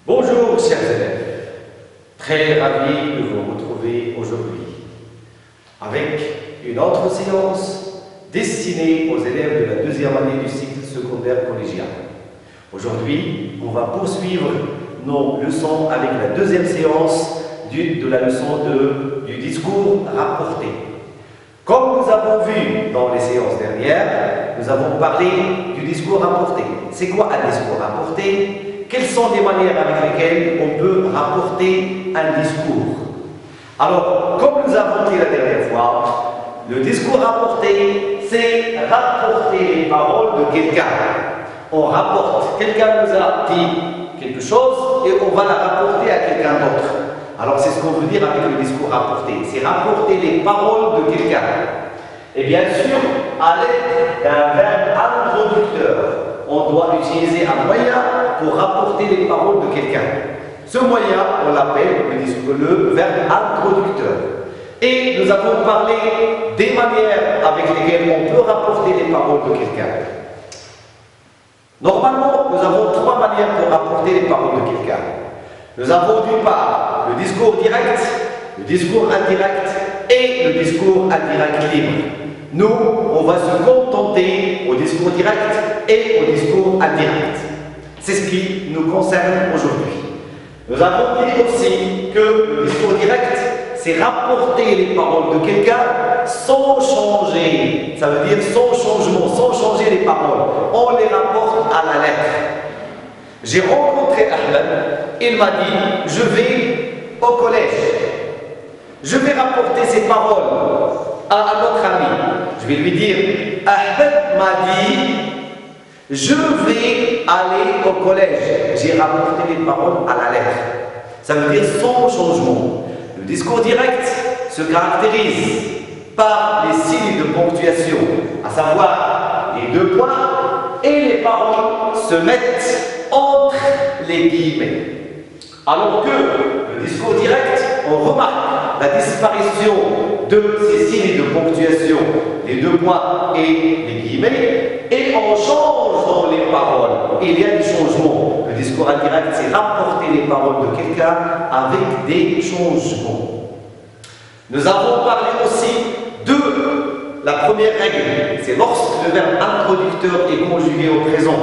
Bonjour chers élèves, très ravi de vous retrouver aujourd'hui avec une autre séance destinée aux élèves de la deuxième année du cycle secondaire collégial. Aujourd'hui, on va poursuivre nos leçons avec la deuxième séance de la leçon du discours rapporté. Comme nous avons vu dans les séances dernières, nous avons parlé du discours rapporté. C'est quoi un discours rapporté? Quelles sont les manières avec lesquelles on peut rapporter un discours? Alors, comme nous avons dit la dernière fois, le discours rapporté, c'est rapporter les paroles de quelqu'un. On rapporte, quelqu'un nous a dit quelque chose et on va la rapporter à quelqu'un d'autre. Alors, c'est ce qu'on veut dire avec le discours rapporté, c'est rapporter les paroles de quelqu'un. Et bien sûr, à l'aide d'un verbe introducteur, on doit utiliser un moyen pour rapporter les paroles de quelqu'un. Ce moyen, on l'appelle le verbe introducteur. Et nous avons parlé des manières avec lesquelles on peut rapporter les paroles de quelqu'un. Normalement, nous avons trois manières pour rapporter les paroles de quelqu'un. Nous avons d'une part le discours direct, le discours indirect et le discours indirect libre. Nous, on va se contenter au discours direct et au discours indirect. C'est ce qui nous concerne aujourd'hui. Nous avons dit aussi que le discours direct, c'est rapporter les paroles de quelqu'un sans changer. Ça veut dire sans changement, sans changer les paroles. On les rapporte à la lettre. J'ai rencontré Ahmed, il m'a dit, je vais au collège. Je vais rapporter ces paroles à un autre ami. Je vais lui dire, Ahmed m'a dit, je vais aller au collège. J'ai rapporté les paroles à la lettre. Ça veut dire sans changement. Le discours direct se caractérise par les signes de ponctuation, à savoir les deux points, et les paroles se mettent entre les guillemets. Alors que le discours direct, on remarque la disparition de ces signes de ponctuation, les deux points et les guillemets, et on change dans les paroles. Il y a des changements. Le discours indirect, c'est rapporter les paroles de quelqu'un avec des changements. Nous avons parlé aussi de la première règle, c'est lorsque le verbe introducteur est conjugué au présent.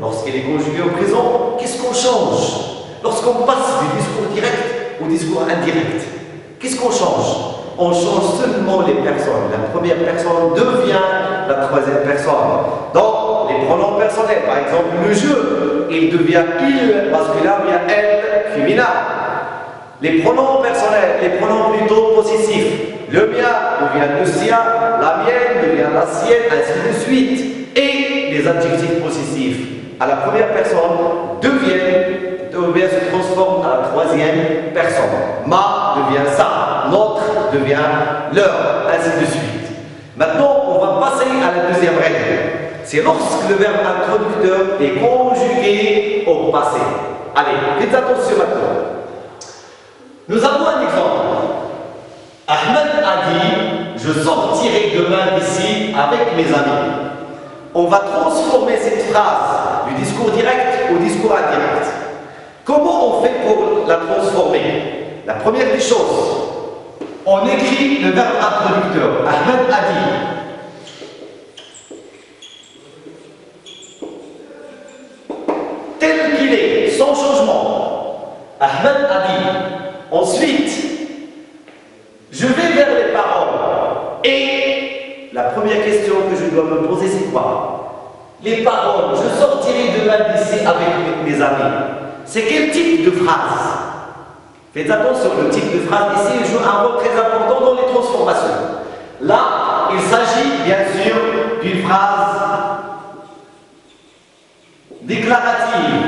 Lorsqu'il est conjugué au présent, qu'est-ce qu'on change? Lorsqu'on passe du discours direct au discours indirect, qu'est-ce qu'on change? On change seulement les personnes. La première personne devient la troisième personne. Dans les pronoms personnels, par exemple, le jeu, il devient il masculin, bien elle féminin. Les pronoms personnels, les pronoms plutôt possessifs, le mien devient le sien, la mienne devient la sienne, ainsi de suite. Et les adjectifs possessifs à la première personne se transforment à la troisième personne. Ma devient ça, notre devient leur, ainsi de suite. Maintenant, on va passer à la deuxième règle. C'est lorsque le verbe introducteur est conjugué au passé. Allez, faites attention maintenant. Nous avons un exemple. Ahmed a dit, je sortirai demain d'ici avec mes amis. On va transformer cette phrase du discours direct au discours indirect. Comment on fait pour la transformer? La première des choses, on écrit le verbe introducteur. Ahmed a dit. Tel qu'il est, sans changement. Ahmed a dit. Ensuite, je vais vers les paroles. Et la première question que je dois me poser, c'est quoi? Les paroles, je sortirai demain d'ici avec mes amis. C'est quel type de phrase? Faites attention, le type de phrase ici joue un rôle très important dans les transformations. Là, il s'agit bien sûr d'une phrase déclarative.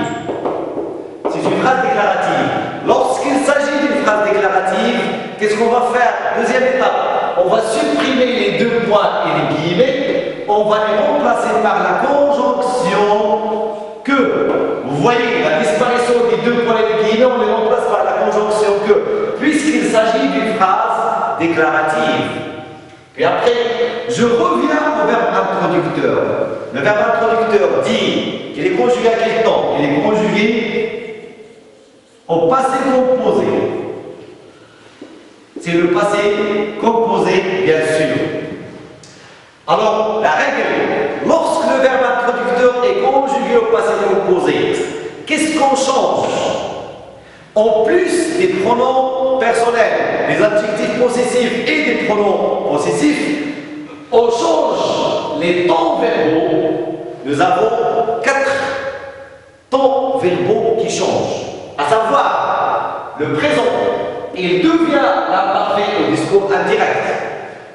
C'est une phrase déclarative. Lorsqu'il s'agit d'une phrase déclarative, qu'est-ce qu'on va faire? Deuxième étape, on va supprimer les deux points et les guillemets, on va les remplacer par la conjonction que. Vous voyez, la disparition des deux points et des guillemets, on les remplace par la conjonction que, puisqu'il s'agit d'une phrase déclarative. Puis après, je reviens au verbe introducteur. Le verbe introducteur dit qu'il est conjugué à quel temps? Il est conjugué au passé composé. C'est le passé composé, bien sûr. Alors, la règle, lorsque le verbe introducteur est conjugué au passé composé, qu'est-ce qu'on change? En plus des pronoms personnels, des adjectifs possessifs et des pronoms possessifs, on change les temps verbaux. Nous avons 4 temps verbaux qui changent, à savoir le présent, il devient l'imparfait au discours indirect.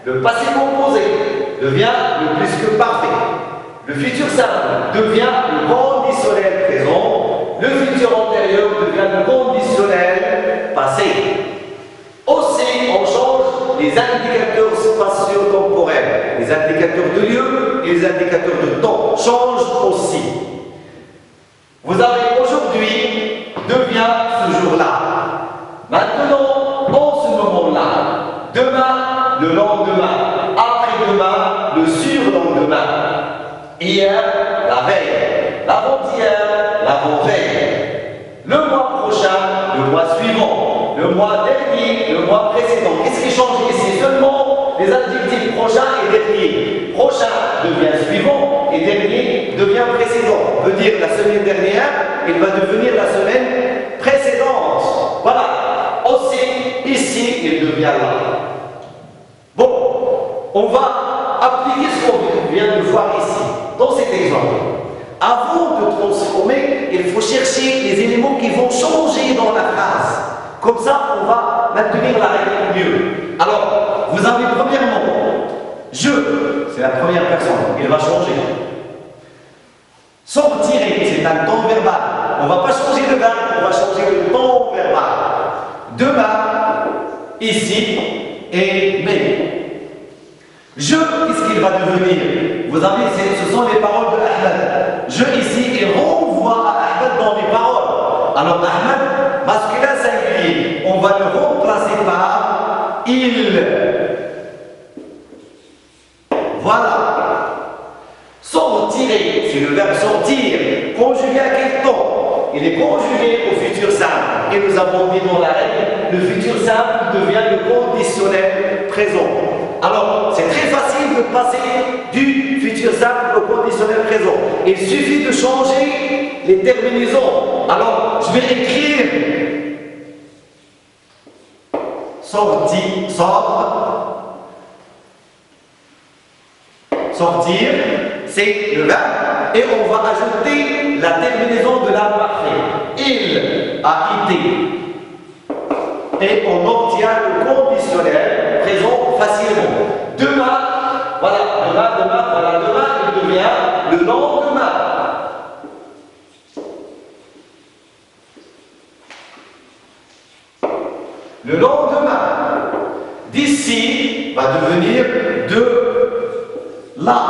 Le passé composé devient le plus que parfait. Le futur simple devient le conditionnel présent. Le futur antérieur devient le conditionnel passé. Aussi, on change les indicateurs spatio-temporels. Les indicateurs de lieu et les indicateurs de temps changent aussi. Vous avez aujourd'hui, devient ce jour-là. Maintenant, en ce moment-là, demain, le lendemain, après-demain, le surlendemain, hier, la veille, l'avant-hier, l'avant-veille, le mois prochain, le mois suivant, le mois dernier, le mois précédent. Qu'est-ce qui change ici? Seulement les adjectifs prochain et dernier. Prochain devient suivant et dernier devient précédent. On peut dire la semaine dernière, il va devenir la semaine précédente. Voilà. Aussi, ici, il devient là. Bon, on va appliquer ce qu'on vient de voir ici, dans cet exemple. Avant de transformer, il faut chercher les éléments qui vont changer dans la phrase. Comme ça, on va maintenir la règle mieux. Alors, vous avez premièrement, je, c'est la première personne, il va changer. Sortir, c'est un temps verbal. On ne va pas changer le verbe, on va changer le temps verbal. Demain, ici et mais. Je, qu'est-ce qu'il va devenir? Vous avez, ce sont les paroles de Ahmed. Je ici, il renvoie à Ahmed dans les paroles. Alors Ahmed, masculin singulier, on va le remplacer par il. Voilà. Sortir, c'est le verbe sortir. Conjugué à quel temps? Il est conjugué au futur simple. Et nous avons dit dans la règle, le futur simple devient le conditionnel présent. Alors, c'est très facile de passer du futur simple au conditionnel présent. Il suffit de changer les terminaisons. Alors, je vais écrire sorti, sort. Sortir, c'est le verbe. Et on va ajouter la terminaison de l'imparfait. Il a été. Et on obtient le conditionnel présent facilement. Demain, voilà, demain, il devient le lendemain. Le lendemain, d'ici va devenir de là.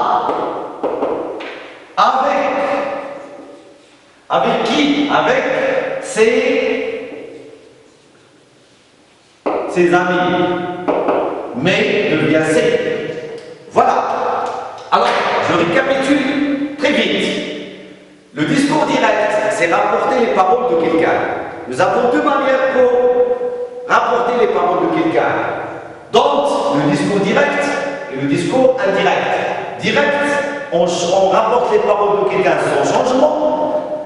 Avec qui? Avec ses amis. Mais devient c'est. Voilà. Alors, je récapitule très vite. Le discours direct, c'est rapporter les paroles de quelqu'un. Nous avons 2 manières pour rapporter les paroles de quelqu'un. Donc, le discours direct et le discours indirect. Direct, on rapporte les paroles de quelqu'un sans changement.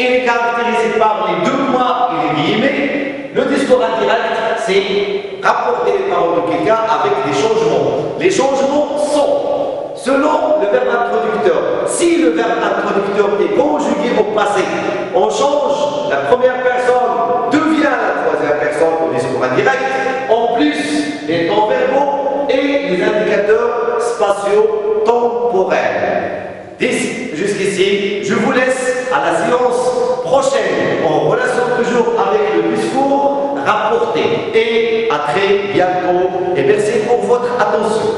Il est caractérisé par les 2 points et les guillemets. Le discours indirect, c'est rapporter les paroles de quelqu'un avec des changements. Les changements sont selon le verbe introducteur. Si le verbe introducteur est conjugué au passé, on change, la première personne devient la troisième personne au discours indirect. En plus, les temps verbaux et les indicateurs spatio-temporels. Jusqu'ici, je vous laisse à la séance prochaine en relation toujours avec le discours rapporté. Et à très bientôt et merci pour votre attention.